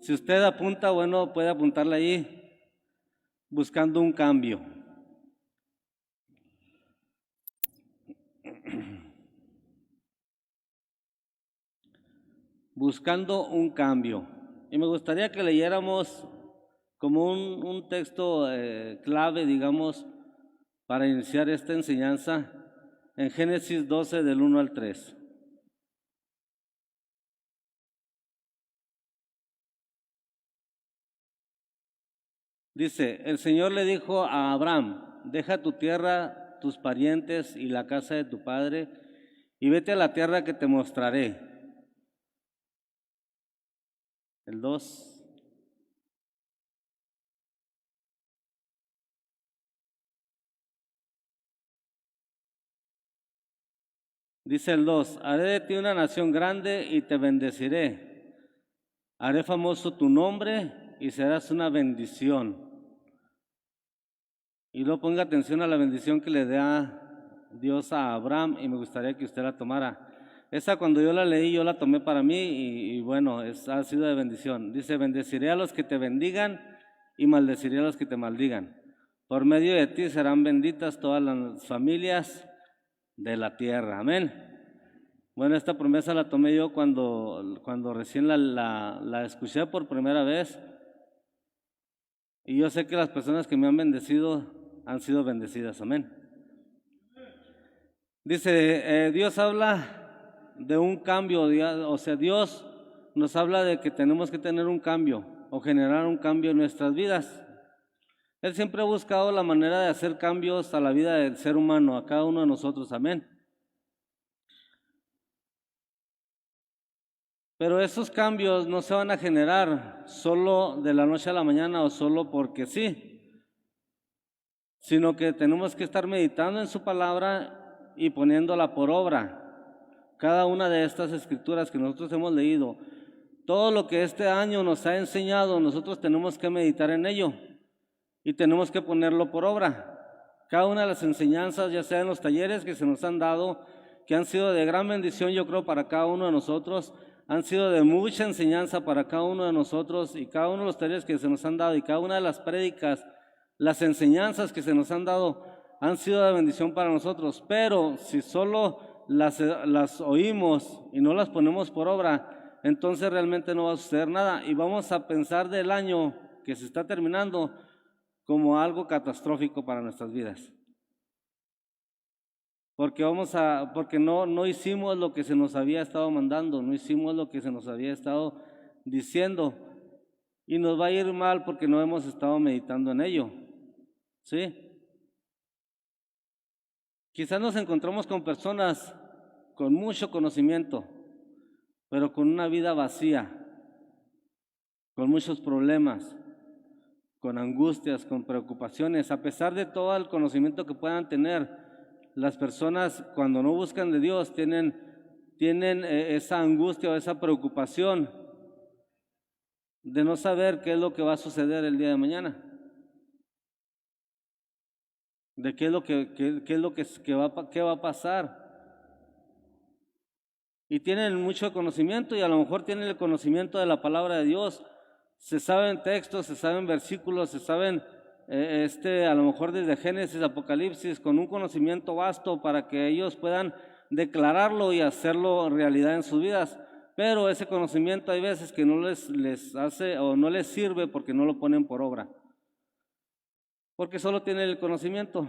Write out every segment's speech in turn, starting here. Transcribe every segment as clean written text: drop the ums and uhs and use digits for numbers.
Si usted apunta, bueno, puede apuntarle ahí, buscando un cambio. Buscando un cambio. Y me gustaría que leyéramos como un texto clave, digamos, para iniciar esta enseñanza en Génesis 12 del 1 al 3. Dice, el Señor le dijo a Abraham, deja tu tierra, tus parientes y la casa de tu padre y vete a la tierra que te mostraré. El 2. Dice el 2, haré de ti una nación grande y te bendeciré. Haré famoso tu nombre y serás una bendición. Y luego ponga atención a la bendición que le da Dios a Abraham y me gustaría que usted la tomara. Esa cuando yo la leí, yo la tomé para mí y bueno, ha sido de bendición. Dice, bendeciré a los que te bendigan y maldeciré a los que te maldigan. Por medio de ti serán benditas todas las familias de la tierra. Amén. Bueno, esta promesa la tomé yo cuando recién la escuché por primera vez. Y yo sé que las personas que me han bendecido han sido bendecidas. Amén. Dice, Dios habla de un cambio, o sea, Dios nos habla de que tenemos que tener un cambio o generar un cambio en nuestras vidas. Él siempre ha buscado la manera de hacer cambios a la vida del ser humano, a cada uno de nosotros. Amén. Pero esos cambios no se van a generar solo de la noche a la mañana o solo porque sí, sino que tenemos que estar meditando en su palabra y poniéndola por obra. Cada una de estas escrituras que nosotros hemos leído, todo lo que este año nos ha enseñado, nosotros tenemos que meditar en ello y tenemos que ponerlo por obra. Cada una de las enseñanzas, ya sea en los talleres que se nos han dado, que han sido de gran bendición, yo creo, para cada uno de nosotros, han sido de mucha enseñanza para cada uno de nosotros y cada uno de los talleres que se nos han dado y cada una de las prédicas, las enseñanzas que se nos han dado, han sido de bendición para nosotros. Pero si solo las oímos y no las ponemos por obra, entonces realmente no va a suceder nada y vamos a pensar del año que se está terminando como algo catastrófico para nuestras vidas. Porque no hicimos lo que se nos había estado mandando, no hicimos lo que se nos había estado diciendo y nos va a ir mal porque no hemos estado meditando en ello. ¿Sí? Quizás nos encontramos con personas con mucho conocimiento, pero con una vida vacía, con muchos problemas, con angustias, con preocupaciones, a pesar de todo el conocimiento que puedan tener. Las personas cuando no buscan de Dios tienen esa angustia o esa preocupación de no saber qué es lo que va a suceder el día de mañana, de qué va a pasar. Y tienen mucho conocimiento y a lo mejor tienen el conocimiento de la palabra de Dios, se saben textos, se saben versículos, se saben a lo mejor desde Génesis, Apocalipsis, con un conocimiento vasto para que ellos puedan declararlo y hacerlo realidad en sus vidas. Pero ese conocimiento hay veces que no les hace o no les sirve porque no lo ponen por obra. Porque solo tienen el conocimiento.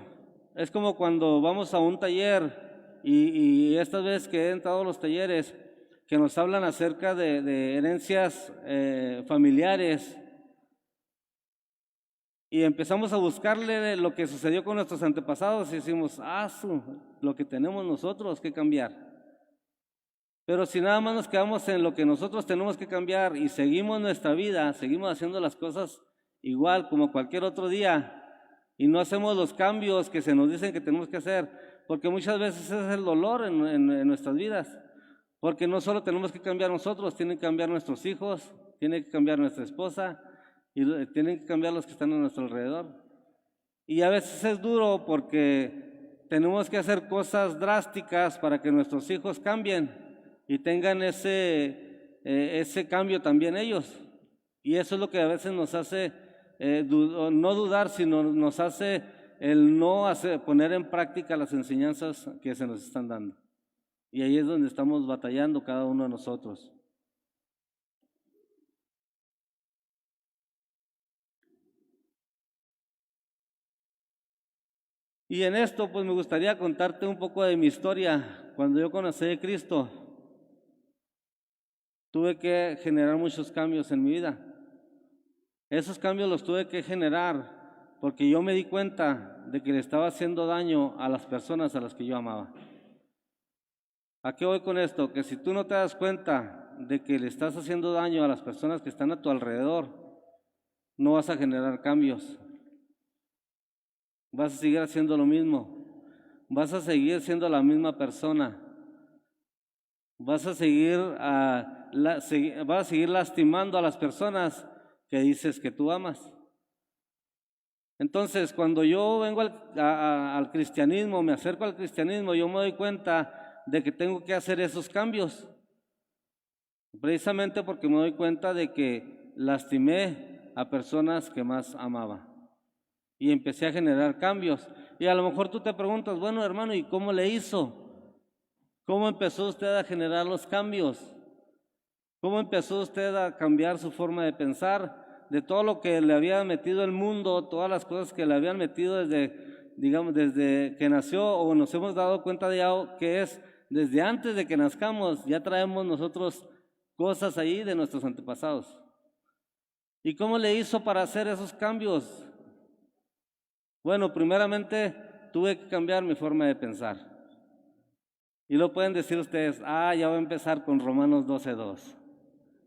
Es como cuando vamos a un taller y estas veces que he entrado a los talleres que nos hablan acerca de herencias familiares, y empezamos a buscarle lo que sucedió con nuestros antepasados y decimos, lo que tenemos nosotros que cambiar. Pero si nada más nos quedamos en lo que nosotros tenemos que cambiar y seguimos nuestra vida, seguimos haciendo las cosas igual como cualquier otro día y no hacemos los cambios que se nos dicen que tenemos que hacer, porque muchas veces ese es el dolor en nuestras vidas, porque no solo tenemos que cambiar nosotros, tienen que cambiar nuestros hijos, tiene que cambiar nuestra esposa, y tienen que cambiar los que están a nuestro alrededor. Y a veces es duro porque tenemos que hacer cosas drásticas para que nuestros hijos cambien y tengan ese cambio también ellos. Y eso es lo que a veces nos hace no dudar, sino nos hace el no poner en práctica las enseñanzas que se nos están dando. Y ahí es donde estamos batallando cada uno de nosotros. Y en esto, pues me gustaría contarte un poco de mi historia. Cuando yo conocí a Cristo, tuve que generar muchos cambios en mi vida. Esos cambios los tuve que generar porque yo me di cuenta de que le estaba haciendo daño a las personas a las que yo amaba. ¿A qué voy con esto? Que si tú no te das cuenta de que le estás haciendo daño a las personas que están a tu alrededor, no vas a generar cambios. Vas a seguir haciendo lo mismo. Vas a seguir siendo la misma persona. Vas a seguir, vas a seguir lastimando a las personas que dices que tú amas. Entonces, cuando yo vengo al cristianismo, me acerco al cristianismo, yo me doy cuenta de que tengo que hacer esos cambios. Precisamente porque me doy cuenta de que lastimé a personas que más amaba. Y empecé a generar cambios. Y a lo mejor tú te preguntas, bueno, hermano, ¿y cómo le hizo? ¿Cómo empezó usted a generar los cambios? ¿Cómo empezó usted a cambiar su forma de pensar? De todo lo que le había metido el mundo, todas las cosas que le habían metido desde, digamos, desde que nació, o nos hemos dado cuenta de algo que es desde antes de que nazcamos, ya traemos nosotros cosas ahí de nuestros antepasados. ¿Y cómo le hizo para hacer esos cambios? Bueno, primeramente tuve que cambiar mi forma de pensar. Y lo pueden decir ustedes, ya voy a empezar con Romanos 12:2.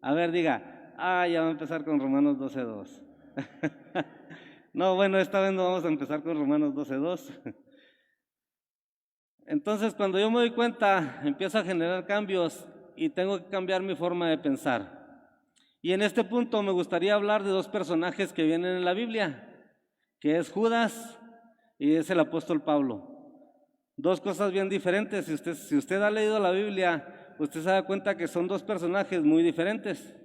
A ver, diga, ya voy a empezar con Romanos 12:2. No, bueno, esta vez no vamos a empezar con Romanos 12:2. Entonces, cuando yo me doy cuenta, empiezo a generar cambios y tengo que cambiar mi forma de pensar. Y en este punto me gustaría hablar de dos personajes que vienen en la Biblia, que es Judas y es el apóstol Pablo. Dos cosas bien diferentes. Si usted ha leído la Biblia, usted se da cuenta que son dos personajes muy diferentes.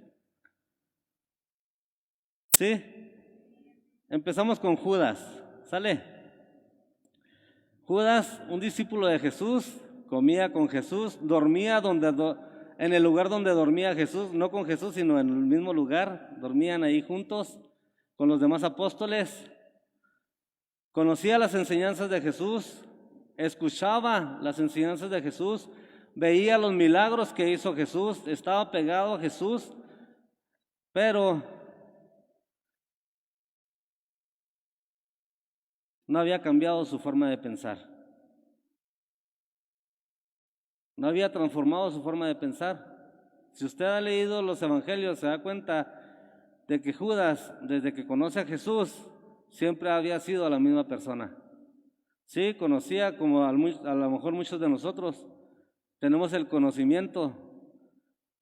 ¿Sí? Empezamos con Judas. ¿Sale? Judas, un discípulo de Jesús, comía con Jesús, dormía en el lugar donde dormía Jesús, no con Jesús, sino en el mismo lugar. Dormían ahí juntos con los demás apóstoles. Conocía las enseñanzas de Jesús, escuchaba las enseñanzas de Jesús, veía los milagros que hizo Jesús, estaba pegado a Jesús, pero no había cambiado su forma de pensar. No había transformado su forma de pensar. Si usted ha leído los evangelios, se da cuenta de que Judas, desde que conoce a Jesús, siempre había sido la misma persona. Sí, conocía como a lo mejor muchos de nosotros. Tenemos el conocimiento.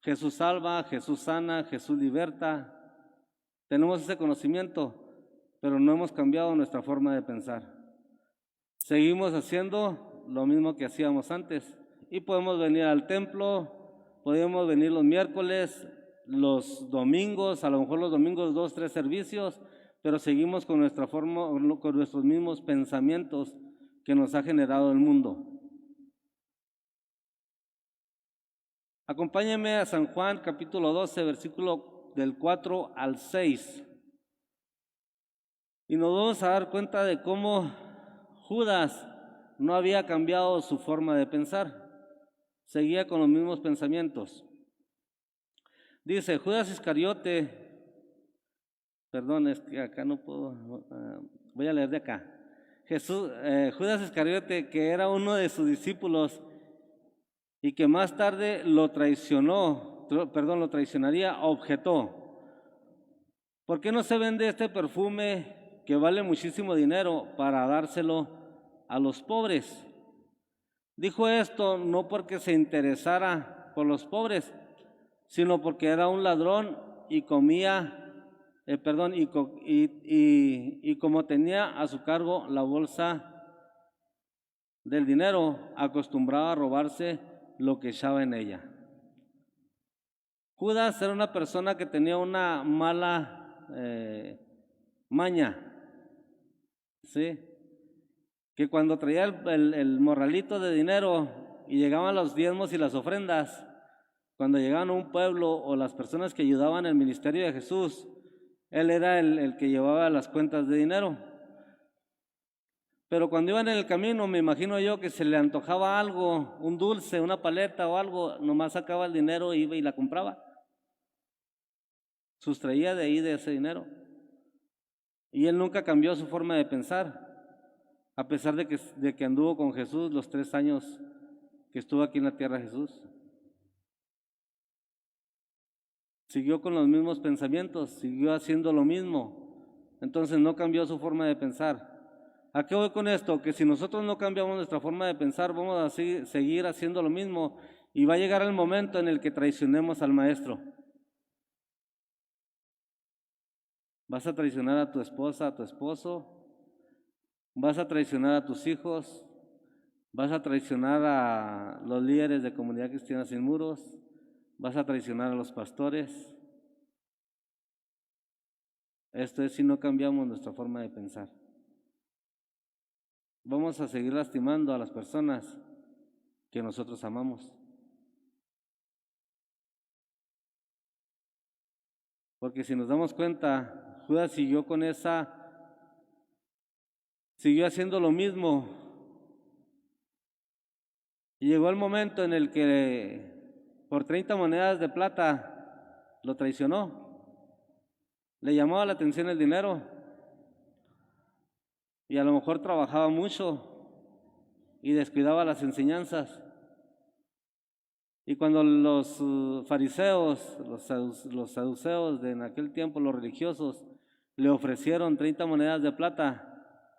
Jesús salva, Jesús sana, Jesús liberta. Tenemos ese conocimiento, pero no hemos cambiado nuestra forma de pensar. Seguimos haciendo lo mismo que hacíamos antes. Y podemos venir al templo, podemos venir los miércoles, los domingos, a lo mejor los domingos 2, 3 servicios, pero seguimos con nuestra forma, con nuestros mismos pensamientos que nos ha generado el mundo. Acompáñenme a San Juan capítulo 12, versículo del 4 al 6. Y nos vamos a dar cuenta de cómo Judas no había cambiado su forma de pensar. Seguía con los mismos pensamientos. Dice, Judas Iscariote, perdón, es que acá no puedo, voy a leer de acá. Judas Iscariote, que era uno de sus discípulos y que más tarde lo traicionaría, objetó: ¿por qué no se vende este perfume que vale muchísimo dinero para dárselo a los pobres? Dijo esto no porque se interesara por los pobres, sino porque era un ladrón y y como tenía a su cargo la bolsa del dinero, acostumbraba a robarse lo que echaba en ella. Judas era una persona que tenía una mala maña, ¿sí? Que cuando traía el morralito de dinero y llegaban los diezmos y las ofrendas, cuando llegaban a un pueblo o las personas que ayudaban en el ministerio de Jesús, él era el que llevaba las cuentas de dinero. Pero cuando iban en el camino, me imagino yo que se le antojaba algo, un dulce, una paleta o algo, nomás sacaba el dinero, iba y la compraba. Sustraía de ahí de ese dinero. Y él nunca cambió su forma de pensar, a pesar de que anduvo con Jesús los 3 años que estuvo aquí en la tierra Jesús. Siguió con los mismos pensamientos, siguió haciendo lo mismo. Entonces no cambió su forma de pensar. ¿A qué voy con esto? Que si nosotros no cambiamos nuestra forma de pensar, vamos a seguir haciendo lo mismo y va a llegar el momento en el que traicionemos al maestro. Vas a traicionar a tu esposa, a tu esposo, vas a traicionar a tus hijos, vas a traicionar a los líderes de Comunidad Cristiana Sin Muros, vas a traicionar a los pastores. Esto es si no cambiamos nuestra forma de pensar. Vamos a seguir lastimando a las personas que nosotros amamos. Porque si nos damos cuenta, Judas siguió haciendo lo mismo. Y llegó el momento en el que por 30 monedas de plata lo traicionó. Le llamaba la atención el dinero. Y a lo mejor trabajaba mucho y descuidaba las enseñanzas. Y cuando los fariseos, los saduceos de en aquel tiempo, los religiosos, le ofrecieron 30 monedas de plata,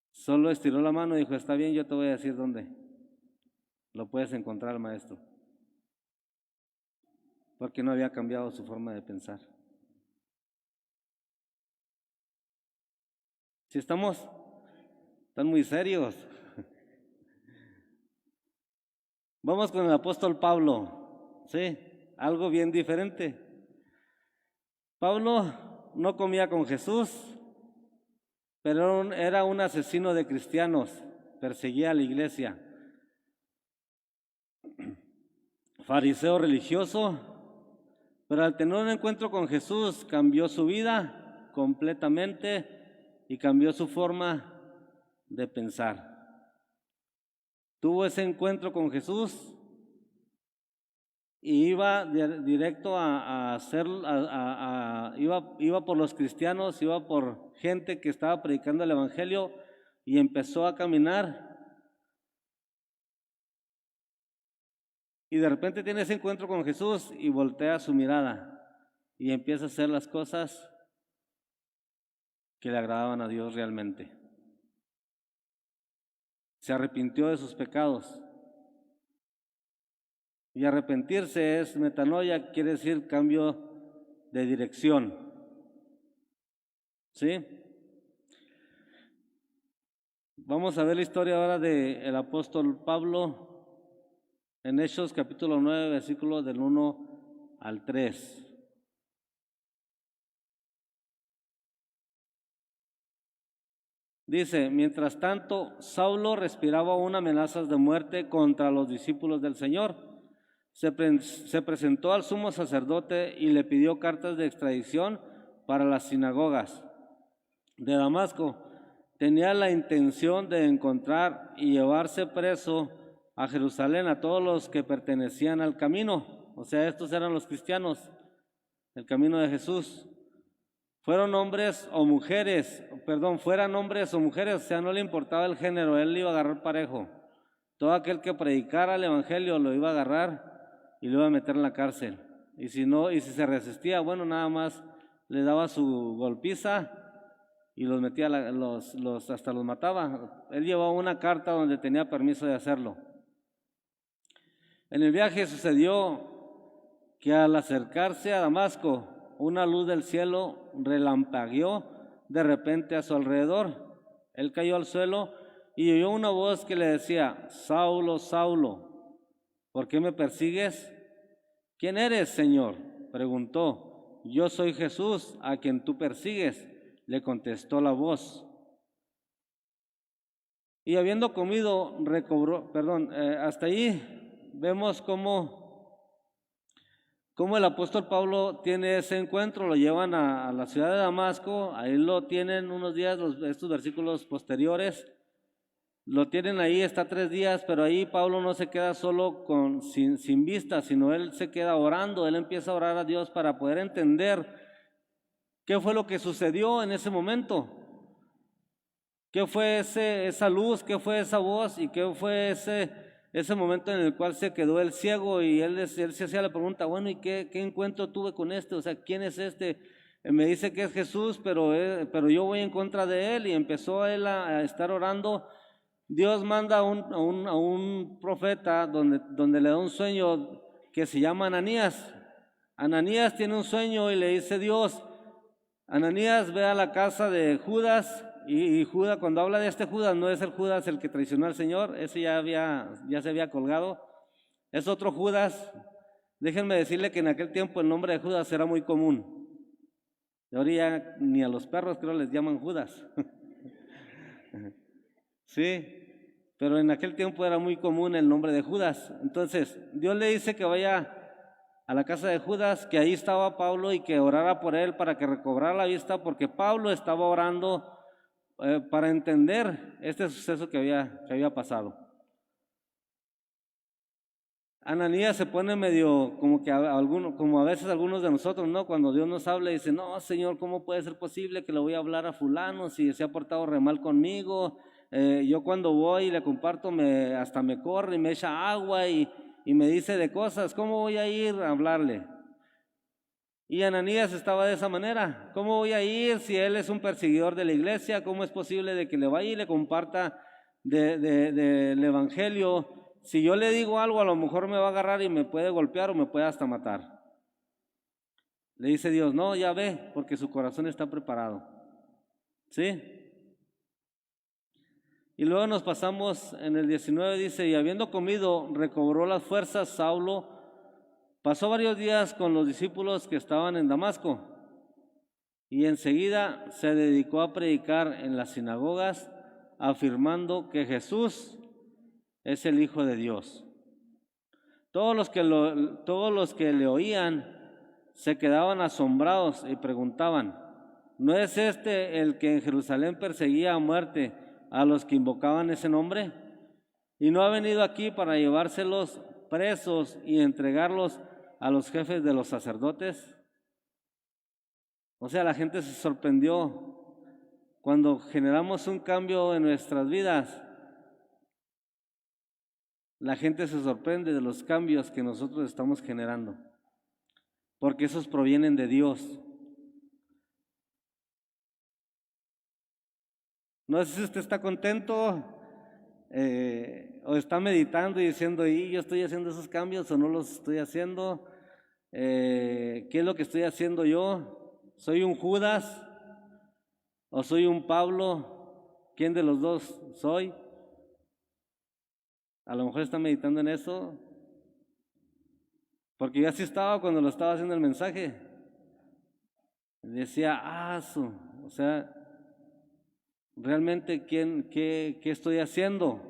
solo estiró la mano y dijo, está bien, yo te voy a decir dónde lo puedes encontrar, maestro. Porque no había cambiado su forma de pensar. Si están muy serios. Vamos con el apóstol Pablo, ¿sí? Algo bien diferente. Pablo no comía con Jesús, pero era un asesino de cristianos, perseguía a la iglesia. Fariseo religioso, pero al tener un encuentro con Jesús cambió su vida completamente y cambió su forma de pensar. Tuvo ese encuentro con Jesús y iba directo iba por los cristianos, iba por gente que estaba predicando el evangelio y empezó a caminar. Y de repente tiene ese encuentro con Jesús y voltea su mirada y empieza a hacer las cosas que le agradaban a Dios realmente. Se arrepintió de sus pecados. Y arrepentirse es metanoia, quiere decir cambio de dirección. ¿Sí? Vamos a ver la historia ahora del apóstol Pablo en Hechos capítulo 9, versículos del 1 al 3. Dice, mientras tanto, Saulo respiraba aún amenazas de muerte contra los discípulos del Señor. Se presentó al sumo sacerdote y le pidió cartas de extradición para las sinagogas de Damasco. Tenía la intención de encontrar y llevarse preso a Jerusalén a todos los que pertenecían al camino. O sea, estos eran los cristianos, el camino de Jesús. Fueran hombres o mujeres, o sea, no le importaba el género, él le iba a agarrar parejo. Todo aquel que predicara el evangelio lo iba a agarrar y lo iba a meter en la cárcel. Y si se resistía, bueno, nada más le daba su golpiza y los metía, hasta los mataba. Él llevaba una carta donde tenía permiso de hacerlo. En el viaje sucedió que al acercarse a Damasco, una luz del cielo relampagueó de repente a su alrededor. Él cayó al suelo y oyó una voz que le decía, Saulo, Saulo, ¿por qué me persigues? ¿quién eres, Señor? Preguntó. Yo soy Jesús, a quien tú persigues, le contestó la voz. Y habiendo comido, hasta ahí vemos cómo el apóstol Pablo tiene ese encuentro, lo llevan a la ciudad de Damasco, ahí lo tienen unos días, estos versículos posteriores, lo tienen ahí, está 3 días, pero ahí Pablo no se queda solo sin vista, sino él se queda orando, él empieza a orar a Dios para poder entender qué fue lo que sucedió en ese momento. ¿Qué fue esa luz? ¿Qué fue esa voz? ¿Y qué fue ese momento en el cual se quedó el ciego? Y él se hacía la pregunta, bueno, ¿y qué encuentro tuve con este? O sea, ¿quién es este? Me dice que es Jesús, pero yo voy en contra de él. Y empezó él a estar orando. Dios manda a un profeta donde le da un sueño que se llama Ananías. Ananías tiene un sueño y le dice Dios, Ananías, ve a la casa de Judas. Y Judas, cuando habla de este Judas, no es el Judas el que traicionó al Señor, ese ya se había colgado, es otro Judas. Déjenme decirle que en aquel tiempo el nombre de Judas era muy común. Ahora ya ni a los perros creo les llaman Judas. Sí, pero en aquel tiempo era muy común el nombre de Judas. Entonces, Dios le dice que vaya a la casa de Judas, que ahí estaba Pablo y que orara por él para que recobrara la vista, porque Pablo estaba orando para entender este suceso que había pasado. Ananías se pone medio como a veces algunos de nosotros, ¿no? Cuando Dios nos habla y dice, no, Señor, ¿cómo puede ser posible que le voy a hablar a fulano si se ha portado re mal conmigo? Yo cuando voy y le comparto hasta me corre y me echa agua y me dice de cosas, ¿cómo voy a ir a hablarle? Y Ananías estaba de esa manera. ¿Cómo voy a ir si él es un perseguidor de la iglesia? ¿Cómo es posible de que le vaya y le comparta del evangelio? Si yo le digo algo, a lo mejor me va a agarrar y me puede golpear o me puede hasta matar. Le dice Dios, no, ya ve, porque su corazón está preparado. ¿Sí? Y luego nos pasamos en el 19, dice, y habiendo comido, recobró las fuerzas Saulo. Pasó varios días con los discípulos que estaban en Damasco y enseguida se dedicó a predicar en las sinagogas, afirmando que Jesús es el Hijo de Dios. Todos los que le oían se quedaban asombrados y preguntaban, ¿no es este el que en Jerusalén perseguía a muerte a los que invocaban ese nombre? ¿Y no ha venido aquí para llevárselos presos y entregarlos a los jefes de los sacerdotes? O sea, la gente se sorprendió cuando generamos un cambio en nuestras vidas. La gente se sorprende de los cambios que nosotros estamos generando, porque esos provienen de Dios. No sé si usted está contento o está meditando y diciendo, ¿y yo estoy haciendo esos cambios o no los estoy haciendo? ¿Qué es lo que estoy haciendo yo? ¿Soy un Judas o soy un Pablo? ¿Quién de los dos soy? A lo mejor está meditando en eso, porque yo así estaba cuando lo estaba haciendo el mensaje. Decía, o sea, realmente qué estoy haciendo.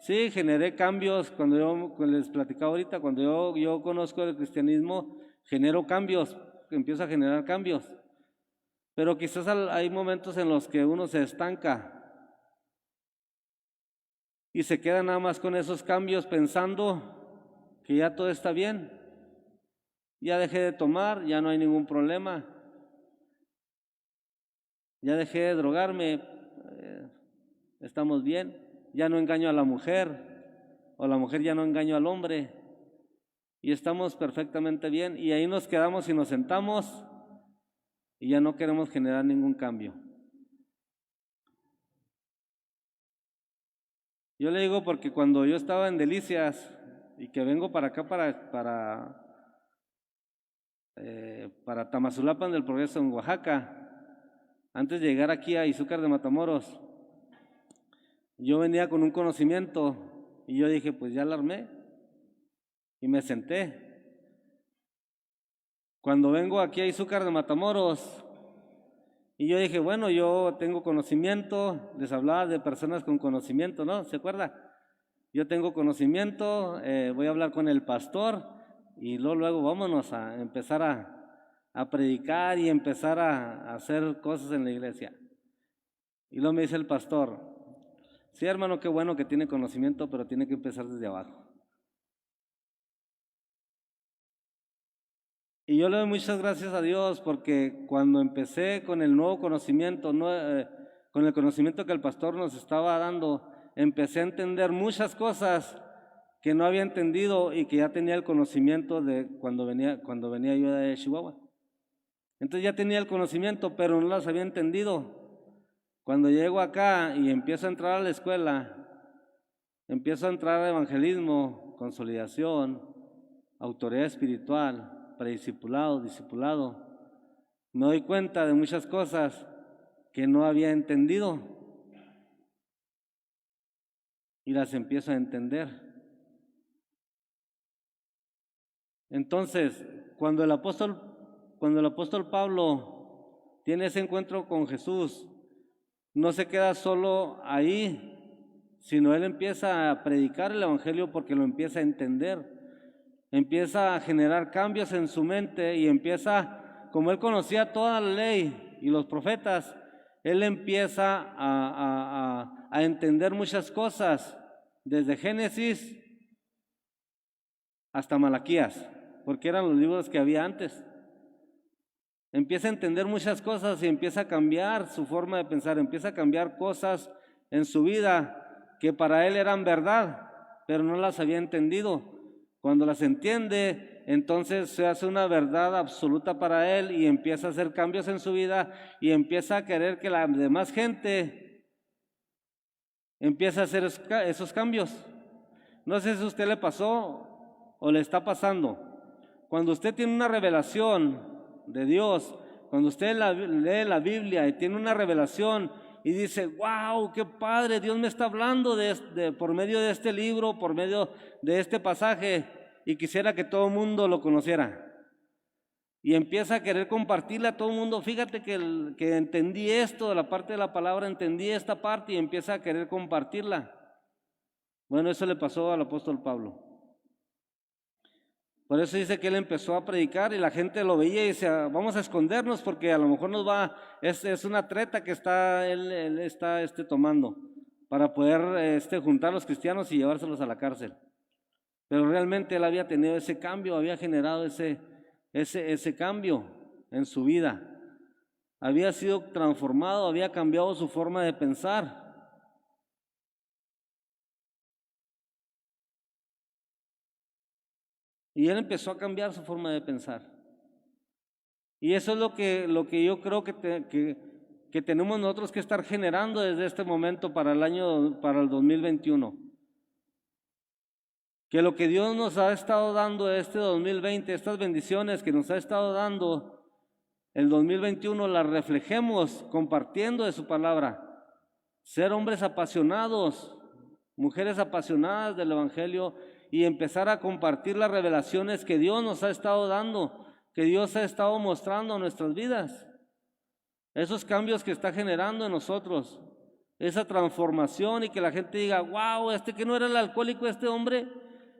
Sí, generé cambios cuando les platicaba ahorita, cuando yo conozco el cristianismo, genero cambios, empiezo a generar cambios. Pero quizás hay momentos en los que uno se estanca y se queda nada más con esos cambios pensando que ya todo está bien. Ya dejé de tomar, ya no hay ningún problema. Ya dejé de drogarme, estamos bien. Ya no engaño a la mujer, o la mujer ya no engaño al hombre, y estamos perfectamente bien. Y ahí nos quedamos y nos sentamos y ya no queremos generar ningún cambio. Yo le digo porque cuando yo estaba en Delicias y que vengo para acá para Tamazulapan del Progreso en Oaxaca, antes de llegar aquí a Izúcar de Matamoros, yo venía con un conocimiento y yo dije, pues ya la armé y me senté. cuando vengo aquí a Izúcar de Matamoros, y yo dije, bueno, yo tengo conocimiento, les hablaba de personas con conocimiento, ¿no? ¿Se acuerda? Yo tengo conocimiento, voy a hablar con el pastor y luego vámonos a empezar a predicar y empezar a hacer cosas en la iglesia. Y luego me dice el pastor, sí, hermano, qué bueno que tiene conocimiento, pero tiene que empezar desde abajo. Y yo le doy muchas gracias a Dios porque cuando empecé con el nuevo conocimiento, con el conocimiento que el pastor nos estaba dando, empecé a entender muchas cosas que no había entendido y que ya tenía el conocimiento de cuando venía yo de Chihuahua. Entonces ya tenía el conocimiento, pero no las había entendido. Cuando llego acá y empiezo a entrar a la escuela, empiezo a entrar a evangelismo, consolidación, autoridad espiritual, prediscipulado, discipulado, me doy cuenta de muchas cosas que no había entendido y las empiezo a entender. Entonces, cuando el apóstol Pablo tiene ese encuentro con Jesús, no se queda solo ahí, sino él empieza a predicar el evangelio porque lo empieza a entender, empieza a generar cambios en su mente y empieza, como él conocía toda la ley y los profetas, él empieza a entender muchas cosas, desde Génesis hasta Malaquías, porque eran los libros que había antes. Empieza a entender muchas cosas y empieza a cambiar su forma de pensar, empieza a cambiar cosas en su vida que para él eran verdad, pero no las había entendido. Cuando las entiende, entonces se hace una verdad absoluta para él y empieza a hacer cambios en su vida y empieza a querer que la demás gente empiece a hacer esos cambios. No sé si a usted le pasó o le está pasando. Cuando usted tiene una revelación de Dios, cuando usted lee la Biblia y tiene una revelación y dice, wow, qué padre, Dios me está hablando por medio de este libro, por medio de este pasaje, y quisiera que todo el mundo lo conociera. Y empieza a querer compartirle a todo el mundo, fíjate que entendí esto, de la parte de la palabra, entendí esta parte y empieza a querer compartirla. Bueno, eso le pasó al apóstol Pablo. Por eso dice que él empezó a predicar y la gente lo veía y decía, vamos a escondernos porque a lo mejor es una treta que él está tomando para poder juntar a los cristianos y llevárselos a la cárcel. Pero realmente él había tenido ese cambio, había generado ese cambio en su vida. Había sido transformado, había cambiado su forma de pensar. Y él empezó a cambiar su forma de pensar. Y eso es lo que yo creo que tenemos nosotros que estar generando desde este momento para el 2021. Que lo que Dios nos ha estado dando este 2020, estas bendiciones que nos ha estado dando el 2021, las reflejemos compartiendo de su palabra. Ser hombres apasionados, mujeres apasionadas del Evangelio y empezar a compartir las revelaciones que Dios nos ha estado dando, que Dios ha estado mostrando en nuestras vidas. Esos cambios que está generando en nosotros, esa transformación y que la gente diga, wow, que no era el alcohólico este hombre,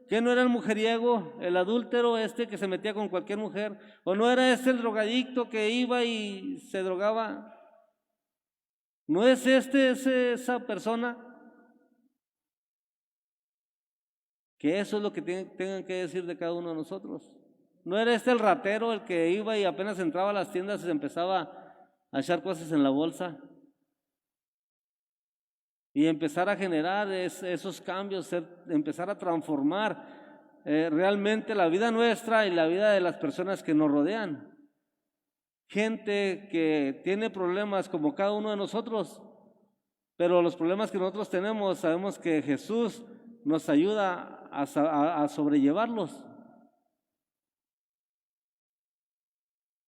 que no era el mujeriego, el adúltero que se metía con cualquier mujer, o no era el drogadicto que iba y se drogaba. ¿No es esa persona? Que eso es lo que tengan que decir de cada uno de nosotros. ¿No era el ratero el que iba y apenas entraba a las tiendas y se empezaba a echar cosas en la bolsa? Y empezar a generar esos cambios, empezar a transformar realmente la vida nuestra y la vida de las personas que nos rodean. Gente que tiene problemas como cada uno de nosotros, pero los problemas que nosotros tenemos, sabemos que Jesús nos ayuda a sobrellevarlos.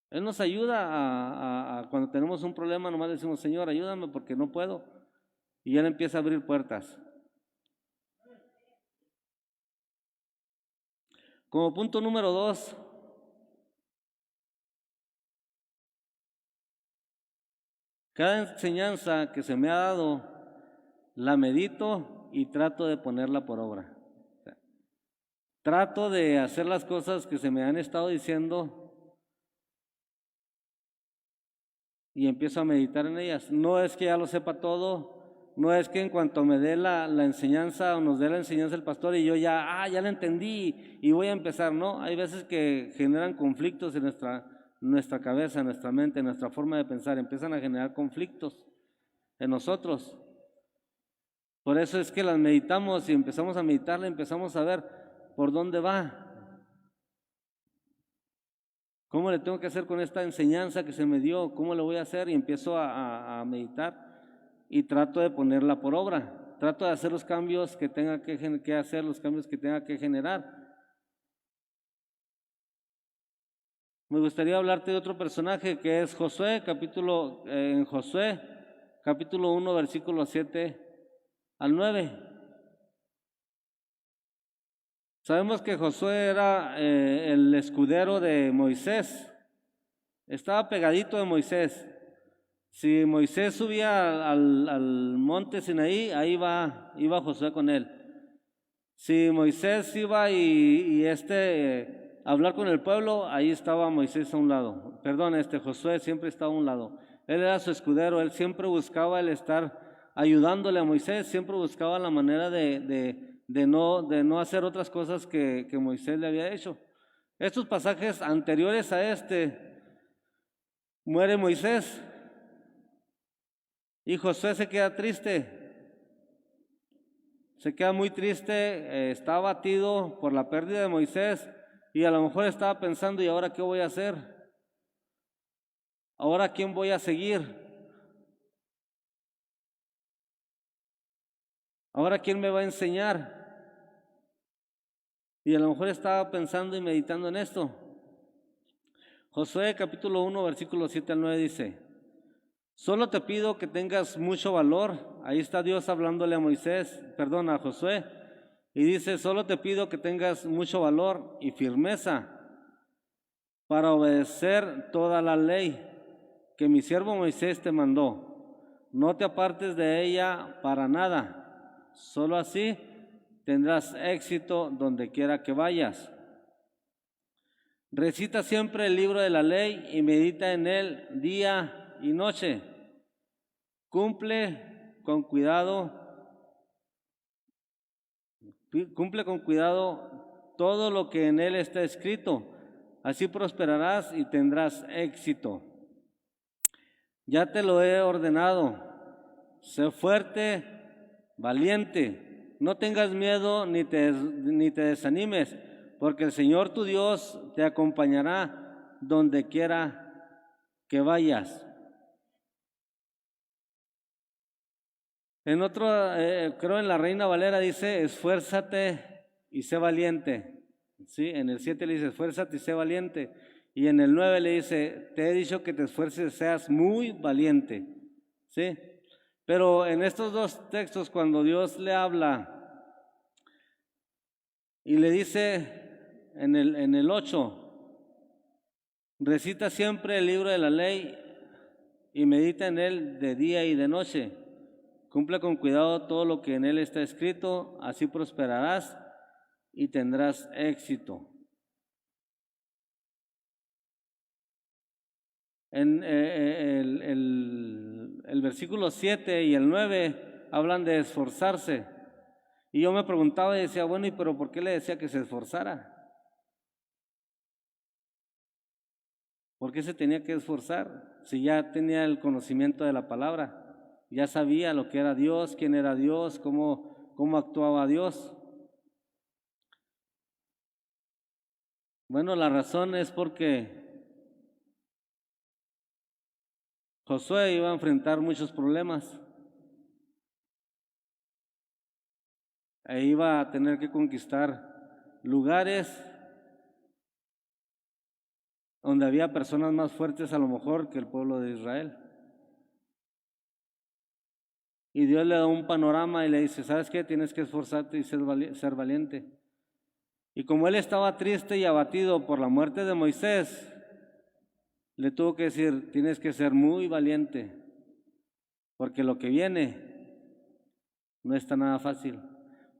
Él nos ayuda a cuando tenemos un problema, nomás decimos, Señor, ayúdame porque no puedo. Y Él empieza a abrir puertas. Como punto número 2, Cada enseñanza que se me ha dado, la medito y trato de ponerla por obra. Trato de hacer las cosas que se me han estado diciendo y empiezo a meditar en ellas. No es que ya lo sepa todo, no es que en cuanto me dé la enseñanza o nos dé la enseñanza el pastor y yo ya la entendí y voy a empezar. No, hay veces que generan conflictos en nuestra cabeza, en nuestra mente, en nuestra forma de pensar, empiezan a generar conflictos en nosotros. Por eso es que las meditamos y empezamos a meditarla, empezamos a ver por dónde va. ¿Cómo le tengo que hacer con esta enseñanza que se me dio? ¿Cómo le voy a hacer? Y empiezo a meditar y trato de ponerla por obra. Trato de hacer los cambios que tenga que hacer, los cambios que tenga que generar. Me gustaría hablarte de otro personaje que es Josué, capítulo 1, versículos 7 al 9. Sabemos que Josué era el escudero de Moisés, estaba pegadito de Moisés. Si Moisés subía al monte Sinaí, ahí iba Josué con él. Si Moisés iba y hablar con el pueblo, ahí estaba Moisés a un lado. Perdón, Josué siempre estaba a un lado. Él era su escudero, él siempre buscaba el estar ayudándole a Moisés, siempre buscaba la manera de no hacer otras cosas que Moisés le había hecho. Estos pasajes anteriores a muere Moisés y Josué se queda triste. Se queda muy triste, está abatido por la pérdida de Moisés y a lo mejor estaba pensando, ¿y ahora qué voy a hacer? ¿Ahora quién voy a seguir? ¿Ahora quién me va a enseñar? Y a lo mejor estaba pensando y meditando en esto. Josué capítulo 1, versículos 7 al 9 dice: solo te pido que tengas mucho valor. Ahí está Dios hablándole a Josué, y dice: solo te pido que tengas mucho valor y firmeza para obedecer toda la ley que mi siervo Moisés te mandó. No te apartes de ella para nada. Solo así tendrás éxito donde quiera que vayas. Recita siempre el libro de la ley y medita en él día y noche. Cumple con cuidado todo lo que en él está escrito. Así prosperarás y tendrás éxito. Ya te lo he ordenado. Sé fuerte, valiente. No tengas miedo ni te desanimes, porque el Señor tu Dios te acompañará donde quiera que vayas. En otro, creo en la Reina Valera dice: esfuérzate y sé valiente. ¿Sí? En el 7 le dice: esfuérzate y sé valiente. Y en el 9 le dice: te he dicho que te esfuerces y seas muy valiente. ¿Sí? Pero en estos dos textos, cuando Dios le habla y le dice en el 8, recita siempre el libro de la ley y medita en él de día y de noche. Cumple con cuidado todo lo que en él está escrito, así prosperarás y tendrás éxito. En el versículo 7 y el 9 hablan de esforzarse. Y yo me preguntaba y decía: bueno, ¿y pero por qué le decía que se esforzara? ¿Por qué se tenía que esforzar? Si ya tenía el conocimiento de la palabra. Ya sabía lo que era Dios, quién era Dios, cómo actuaba Dios. Bueno, la razón es porque Josué iba a enfrentar muchos problemas e iba a tener que conquistar lugares donde había personas más fuertes a lo mejor que el pueblo de Israel. Y Dios le da un panorama y le dice: ¿sabes qué? Tienes que esforzarte y ser valiente. Y como él estaba triste y abatido por la muerte de Moisés, le tuvo que decir: tienes que ser muy valiente. porque lo que viene no está nada fácil.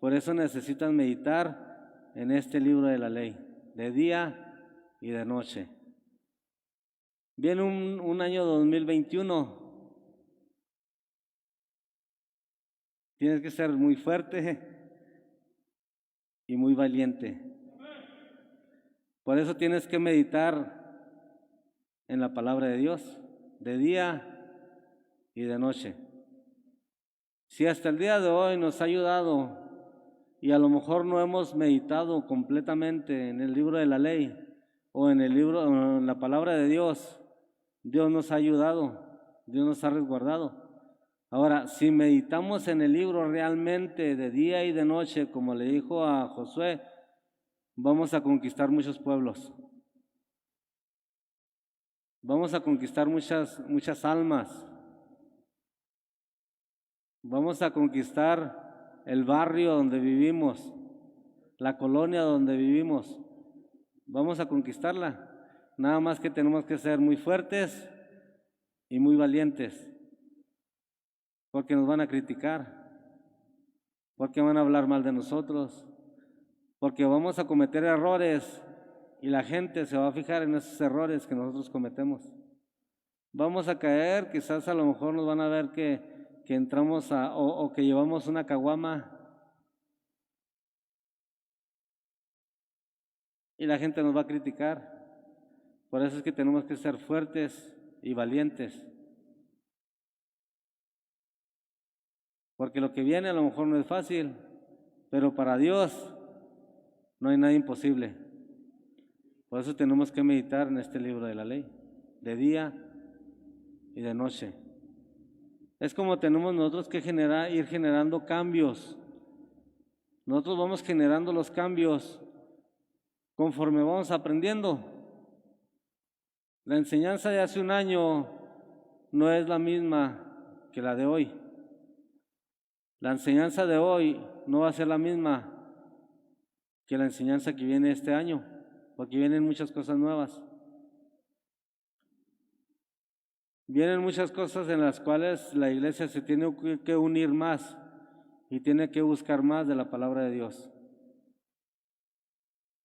Por eso necesitas meditar en este libro de la ley, de día y de noche. Viene un año 2021. Tienes que ser muy fuerte y muy valiente. Por eso tienes que meditar en la palabra de Dios, de día y de noche. Si hasta el día de hoy nos ha ayudado y a lo mejor no hemos meditado completamente en el libro de la ley o en el libro, o en la palabra de Dios, Dios nos ha ayudado, Dios nos ha resguardado. Ahora, si meditamos en el libro realmente de día y de noche, como le dijo a Josué, vamos a conquistar muchos pueblos. Vamos a conquistar muchas almas. Vamos a conquistar el barrio donde vivimos, la colonia donde vivimos. Vamos a conquistarla. Nada más que tenemos que ser muy fuertes y muy valientes, porque nos van a criticar, porque van a hablar mal de nosotros, porque vamos a cometer errores y la gente se va a fijar en esos errores que nosotros cometemos. Vamos a caer, quizás a lo mejor nos van a ver que entramos o que llevamos una caguama y la gente nos va a criticar. Por eso es que tenemos que ser fuertes y valientes. Porque lo que viene a lo mejor no es fácil, pero para Dios no hay nada imposible. Por eso tenemos que meditar en este libro de la ley, de día y de noche. Es como tenemos nosotros que ir generando cambios. Nosotros vamos generando los cambios conforme vamos aprendiendo. La enseñanza de hace un año no es la misma que la de hoy. La enseñanza de hoy no va a ser la misma que la enseñanza que viene este año, porque vienen muchas cosas nuevas. Vienen muchas cosas en las cuales la iglesia se tiene que unir más y tiene que buscar más de la palabra de Dios.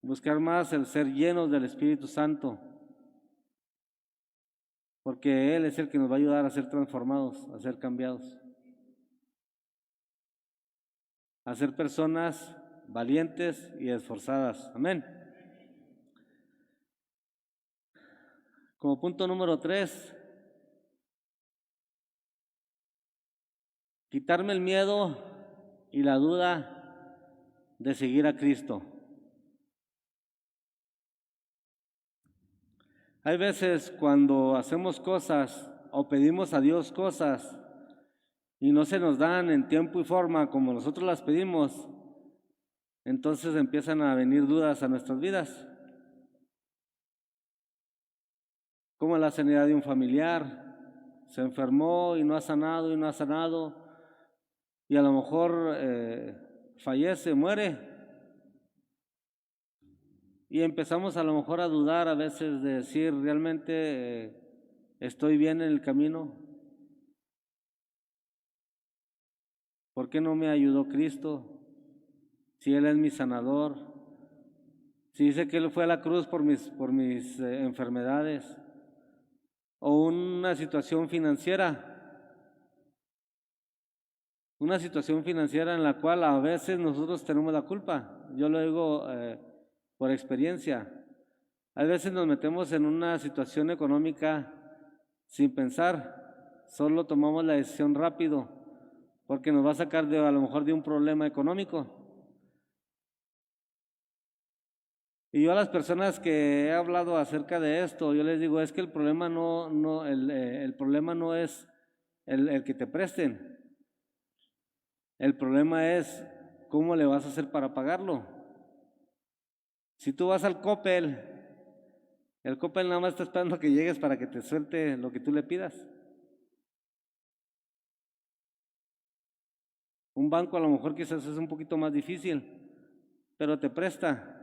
Buscar más el ser llenos del Espíritu Santo, porque Él es el que nos va a ayudar a ser transformados, a ser cambiados, a ser personas valientes y esforzadas. Amén. Como punto número 3, quitarme el miedo y la duda de seguir a Cristo. Hay veces cuando hacemos cosas o pedimos a Dios cosas y no se nos dan en tiempo y forma como nosotros las pedimos, entonces empiezan a venir dudas a nuestras vidas. Como la sanidad de un familiar, se enfermó y no ha sanado y no ha sanado, y a lo mejor fallece, muere. Y empezamos a lo mejor a dudar a veces de decir, ¿realmente estoy bien en el camino? ¿Por qué no me ayudó Cristo? Si Él es mi sanador, si dice que Él fue a la cruz por mis enfermedades, o una situación financiera en la cual a veces nosotros tenemos la culpa. Yo lo digo por experiencia. A veces nos metemos en una situación económica sin pensar, solo tomamos la decisión rápido, porque nos va a sacar a lo mejor de un problema económico. Y yo a las personas que he hablado acerca de esto, yo les digo, es que el problema el problema no es el que te presten. El problema es cómo le vas a hacer para pagarlo. Si tú vas al Coppel, el Coppel nada más está esperando que llegues para que te suelte lo que tú le pidas. Un banco a lo mejor quizás es un poquito más difícil, pero te presta.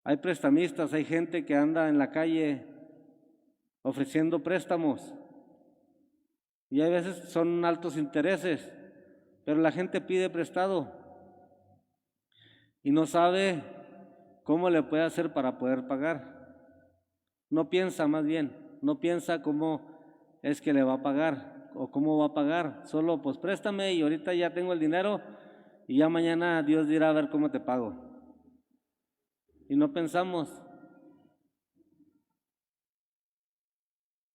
Hay prestamistas, hay gente que anda en la calle ofreciendo préstamos. Y hay veces son altos intereses, pero la gente pide prestado y no sabe cómo le puede hacer para poder pagar. No piensa más bien, no piensa cómo es que le va a pagar o cómo va a pagar. Solo pues préstame y ahorita ya tengo el dinero y ya mañana Dios dirá a ver cómo te pago. Y no pensamos.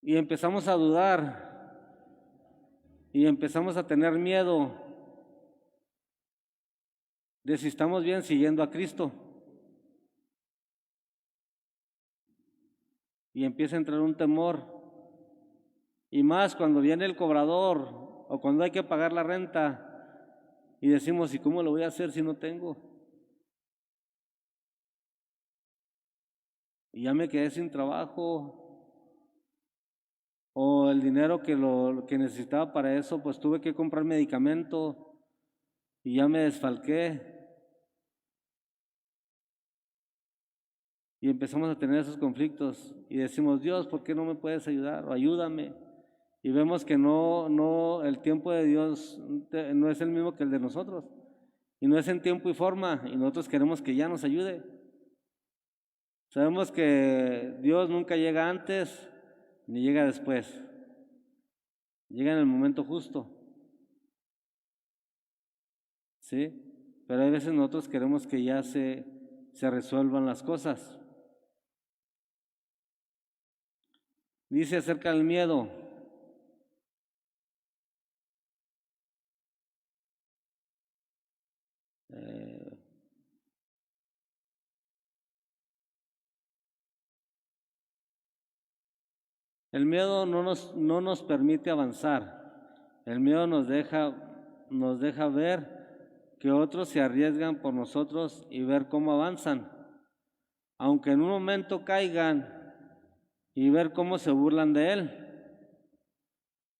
Y empezamos a dudar y empezamos a tener miedo de si estamos bien siguiendo a Cristo. Y empieza a entrar un temor. Y más cuando viene el cobrador o cuando hay que pagar la renta y decimos, ¿y cómo lo voy a hacer si no tengo? Y ya me quedé sin trabajo. O el dinero lo que necesitaba para eso, pues tuve que comprar medicamento y ya me desfalqué. Y empezamos a tener esos conflictos y decimos, Dios, ¿por qué no me puedes ayudar? O ayúdame. Y vemos que el tiempo de Dios no es el mismo que el de nosotros. Y no es en tiempo y forma. Y nosotros queremos que ya nos ayude. Sabemos que Dios nunca llega antes ni llega después. Llega en el momento justo. ¿Sí? Pero hay veces nosotros queremos que ya se resuelvan las cosas. Dice acerca del miedo. El miedo no nos permite avanzar. El miedo nos deja ver que otros se arriesgan por nosotros y ver cómo avanzan, aunque en un momento caigan, y ver cómo se burlan de él.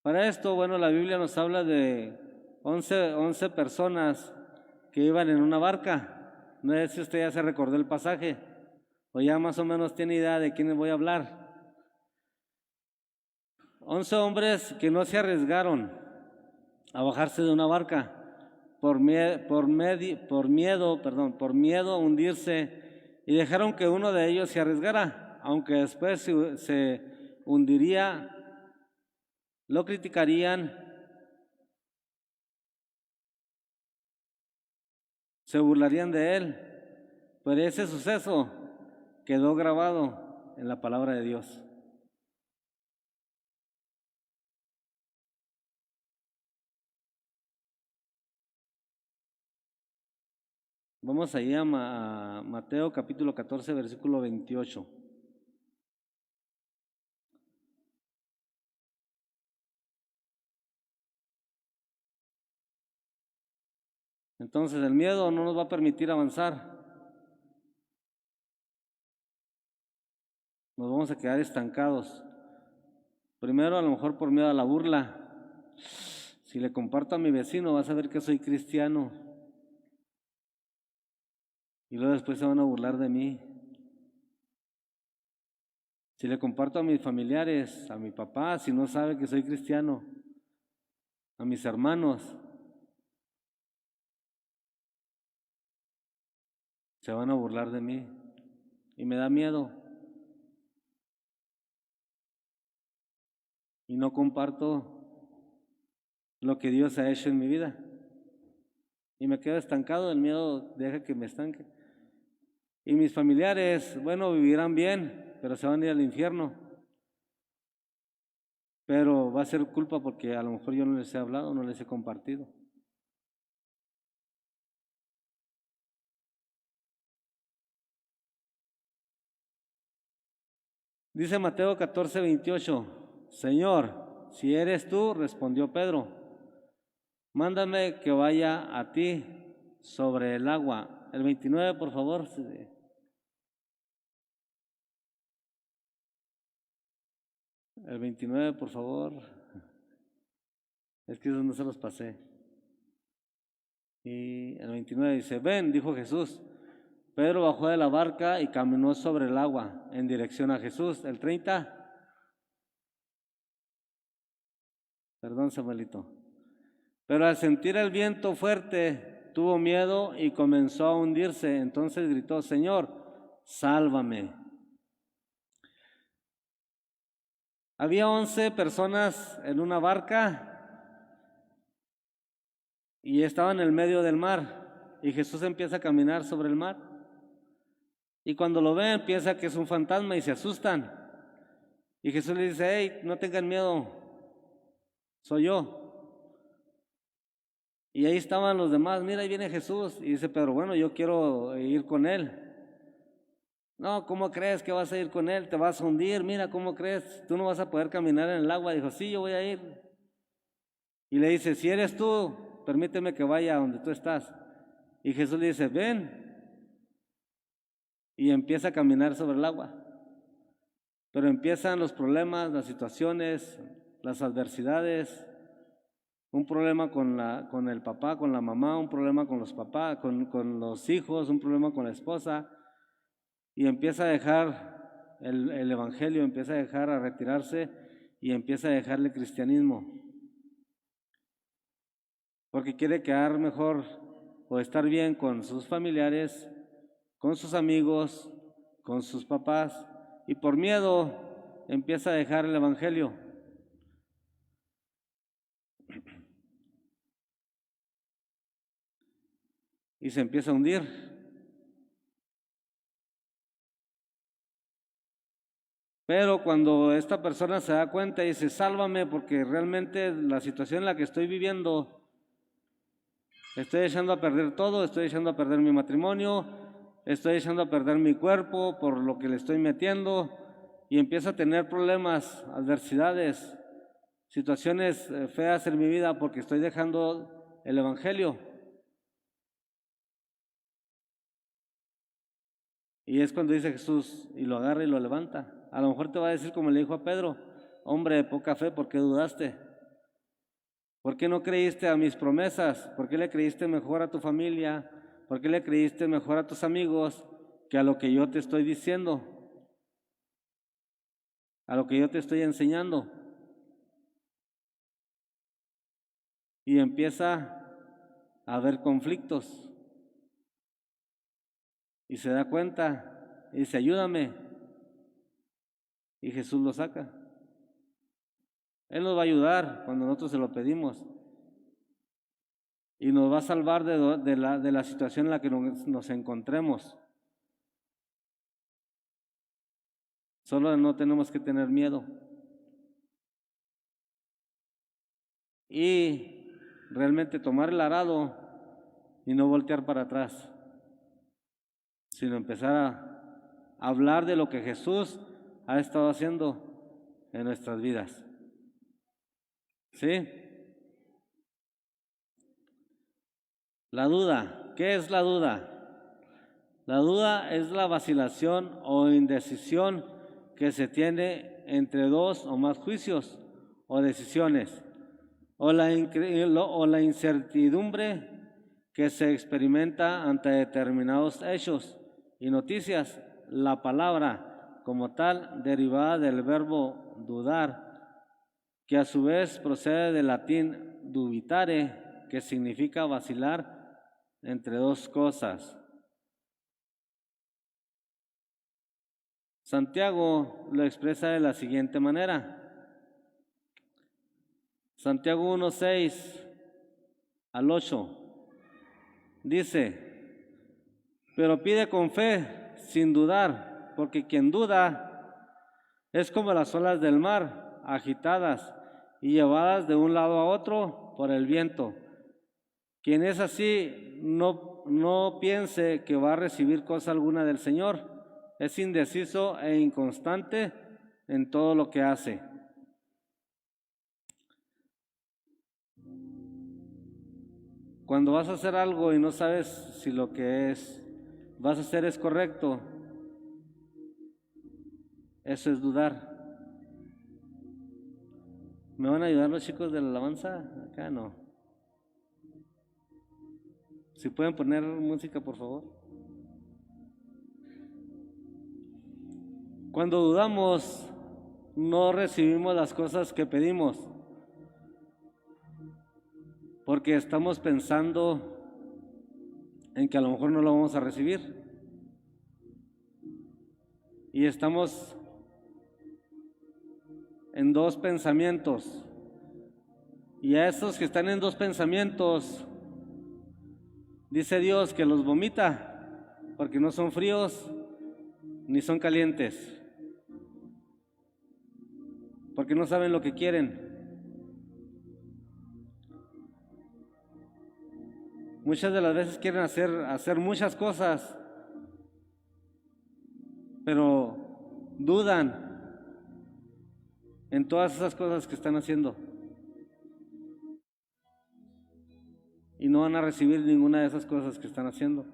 Para esto, bueno, la Biblia nos habla de 11 personas que iban en una barca. No sé si usted ya se recordó el pasaje o ya más o menos tiene idea de quiénes voy a hablar. 11 hombres que no se arriesgaron a bajarse de una barca por miedo a hundirse, y dejaron que uno de ellos se arriesgara, aunque después se hundiría, lo criticarían, se burlarían de él. Pero ese suceso quedó grabado en la palabra de Dios. Vamos allá a Mateo capítulo 14, versículo 28. Entonces el miedo no nos va a permitir avanzar. Nos vamos a quedar estancados. Primero, a lo mejor por miedo a la burla. Si le comparto a mi vecino, va a saber que soy cristiano. Y luego después se van a burlar de mí. Si le comparto a mis familiares, a mi papá, si no sabe que soy cristiano, a mis hermanos, se van a burlar de mí. Y me da miedo. Y no comparto lo que Dios ha hecho en mi vida. Y me quedo estancado, el miedo deja que me estanque. Y mis familiares, bueno, vivirán bien, pero se van a ir al infierno. Pero va a ser culpa porque a lo mejor yo no les he hablado, no les he compartido. Dice Mateo 14, 28, Señor, si eres tú, respondió Pedro, mándame que vaya a ti sobre el agua. El 29, por favor. El 29, por favor. Es que esos no se los pasé. Y el 29 dice, ven, dijo Jesús. Pedro bajó de la barca y caminó sobre el agua en dirección a Jesús. El 30. Perdón, Samuelito. Pero al sentir el viento fuerte, tuvo miedo y comenzó a hundirse. Entonces gritó, Señor, sálvame. Había 11 personas en una barca y estaban en el medio del mar. Y Jesús empieza a caminar sobre el mar. Y cuando lo ven, piensa que es un fantasma y se asustan. Y Jesús le dice, hey, no tengan miedo, soy yo. Y ahí estaban los demás, mira, ahí viene Jesús. Y dice Pedro, bueno, yo quiero ir con él. No, ¿cómo crees que vas a ir con él? Te vas a hundir, mira, ¿cómo crees? Tú no vas a poder caminar en el agua. Dijo, sí, yo voy a ir. Y le dice, si eres tú, permíteme que vaya a donde tú estás. Y Jesús le dice, ven. Y empieza a caminar sobre el agua. Pero empiezan los problemas, las situaciones, las adversidades. Un problema con el papá, con la mamá, un problema con los papás, con los hijos, un problema con la esposa. Y empieza a dejar el evangelio, empieza a dejar a retirarse y empieza a dejar el cristianismo. Porque quiere quedar mejor o estar bien con sus familiares, con sus amigos, con sus papás. Y por miedo empieza a dejar el evangelio. Y se empieza a hundir. Pero cuando esta persona se da cuenta y dice, sálvame, porque realmente la situación en la que estoy viviendo, estoy echando a perder todo, estoy echando a perder mi matrimonio, estoy echando a perder mi cuerpo por lo que le estoy metiendo, y empiezo a tener problemas, adversidades, situaciones feas en mi vida porque estoy dejando el evangelio. Y es cuando dice Jesús, y lo agarra y lo levanta. A lo mejor te va a decir como le dijo a Pedro, hombre de poca fe, ¿por qué dudaste? ¿Por qué no creíste a mis promesas? ¿Por qué le creíste mejor a tu familia? ¿Por qué le creíste mejor a tus amigos que a lo que yo te estoy diciendo? A lo que yo te estoy enseñando. Y empieza a haber conflictos. Y se da cuenta y dice, ayúdame. Y Jesús lo saca. Él nos va a ayudar cuando nosotros se lo pedimos. Y nos va a salvar de la situación en la que nos encontremos. Solo no tenemos que tener miedo. Y realmente tomar el arado y no voltear para atrás, sino empezar a hablar de lo que Jesús ha estado haciendo en nuestras vidas. ¿Sí? La duda. ¿Qué es la duda? La duda es la vacilación o indecisión que se tiene entre dos o más juicios o decisiones, o la incertidumbre que se experimenta ante determinados hechos y noticias. La palabra como tal, derivada del verbo dudar, que a su vez procede del latín dubitare, que significa vacilar entre dos cosas. Santiago lo expresa de la siguiente manera. Santiago 1:6 al 8 dice, pero pide con fe, sin dudar, porque quien duda es como las olas del mar, agitadas y llevadas de un lado a otro por el viento. Quien es así, no piense que va a recibir cosa alguna del Señor. Es indeciso e inconstante en todo lo que hace. Cuando vas a hacer algo y no sabes si lo que vas a hacer es correcto, eso es dudar. ¿Me van a ayudar los chicos de la alabanza? Acá no. Si pueden poner música, por favor. Cuando dudamos, no recibimos las cosas que pedimos. porque estamos pensando en que a lo mejor no lo vamos a recibir. Y estamos en dos pensamientos. Y a esos que están en dos pensamientos, dice Dios que los vomita, porque no son fríos ni son calientes, porque no saben lo que quieren. Muchas de las veces quieren hacer muchas cosas, pero dudan en todas esas cosas que están haciendo y no van a recibir ninguna de esas cosas que están haciendo.